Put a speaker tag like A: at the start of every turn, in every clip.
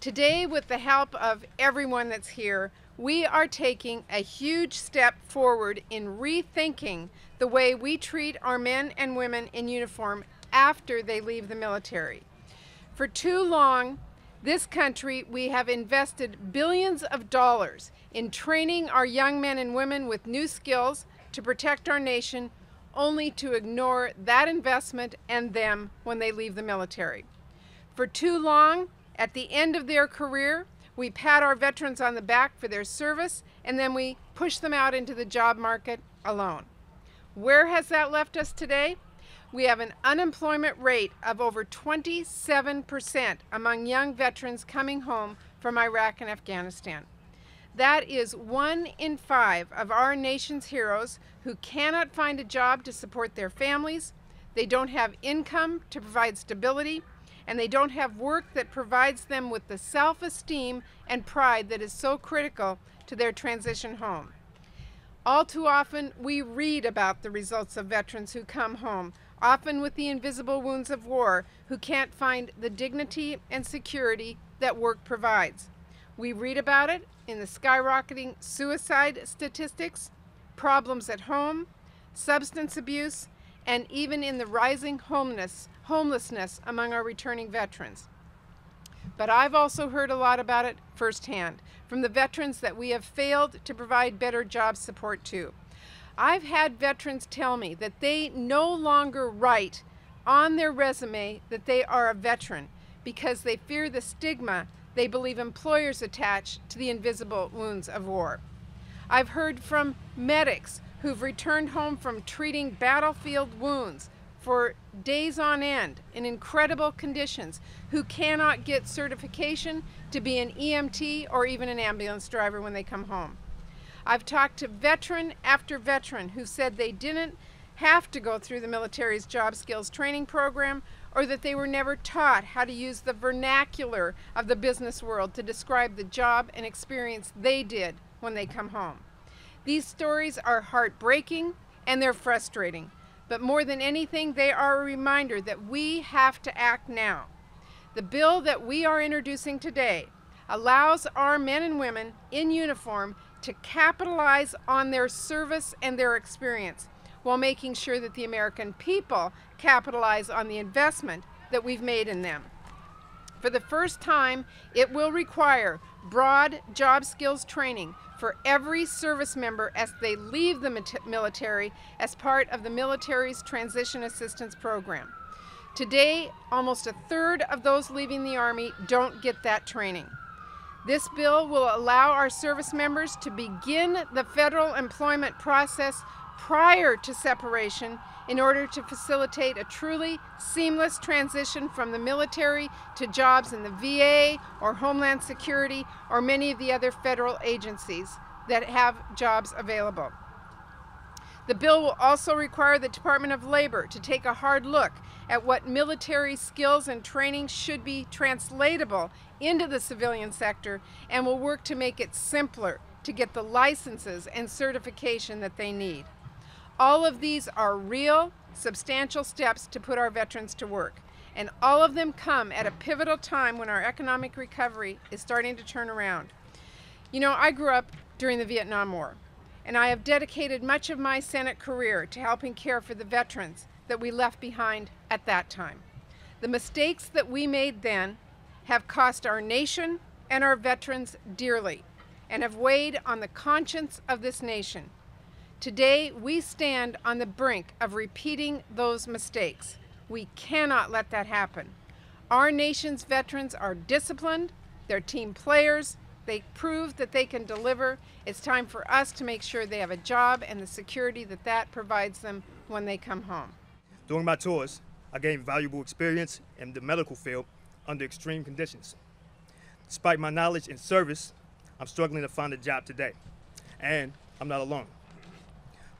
A: Today, with the help of everyone that's here, we are taking a huge step forward in rethinking the way we treat our men and women in uniform after they leave the military. For too long, this country, we have invested billions of dollars in training our young men and women with new skills to protect our nation, only to ignore that investment and them when they leave the military. For too long, at the end of their career, we pat our veterans on the back for their service, and then we push them out into the job market alone. Where has that left us today? We have an unemployment rate of over 27% among young veterans coming home from Iraq and Afghanistan. That is 1 in 5 of our nation's heroes who cannot find a job to support their families, they don't have income to provide stability, and they don't have work that provides them with the self-esteem and pride that is so critical to their transition home. All too often, we read about the results of veterans who come home, often with the invisible wounds of war, who can't find the dignity and security that work provides. We read about it in the skyrocketing suicide statistics, problems at home, substance abuse, and even in the rising homelessness among our returning veterans. But I've also heard a lot about it firsthand from the veterans that we have failed to provide better job support to. I've had veterans tell me that they no longer write on their resume that they are a veteran because they fear the stigma they believe employers attach to the invisible wounds of war. I've heard from medics who've returned home from treating battlefield wounds for days on end in incredible conditions, who cannot get certification to be an EMT or even an ambulance driver when they come home. I've talked to veteran after veteran who said they didn't have to go through the military's job skills training program, or that they were never taught how to use the vernacular of the business world to describe the job and experience they did when they come home. These stories are heartbreaking and they're frustrating, but more than anything, they are a reminder that we have to act now. The bill that we are introducing today allows our men and women in uniform to capitalize on their service and their experience, while making sure that the American people capitalize on the investment that we've made in them. For the first time, it will require broad job skills training for every service member as they leave the military as part of the military's Transition Assistance Program. Today, almost 1/3 of those leaving the Army don't get that training. This bill will allow our service members to begin the federal employment process prior to separation in order to facilitate a truly seamless transition from the military to jobs in the VA or Homeland Security or many of the other federal agencies that have jobs available. The bill will also require the Department of Labor to take a hard look at what military skills and training should be translatable into the civilian sector, and will work to make it simpler to get the licenses and certification that they need. All of these are real, substantial steps to put our veterans to work, and all of them come at a pivotal time when our economic recovery is starting to turn around. You know, I grew up during the Vietnam War, and I have dedicated much of my Senate career to helping care for the veterans that we left behind at that time. The mistakes that we made then have cost our nation and our veterans dearly, and have weighed on the conscience of this nation. Today, we stand on the brink of repeating those mistakes. We cannot let that happen. Our nation's veterans are disciplined, they're team players, they prove that they can deliver. It's time for us to make sure they have a job and the security that provides them when they come home.
B: During my tours, I gained valuable experience in the medical field under extreme conditions. Despite my knowledge and service, I'm struggling to find a job today, and I'm not alone.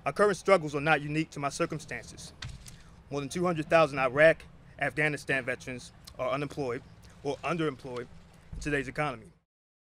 B: My current struggles are not unique to my circumstances. More than 200,000 Iraq, Afghanistan veterans are unemployed or underemployed in today's economy.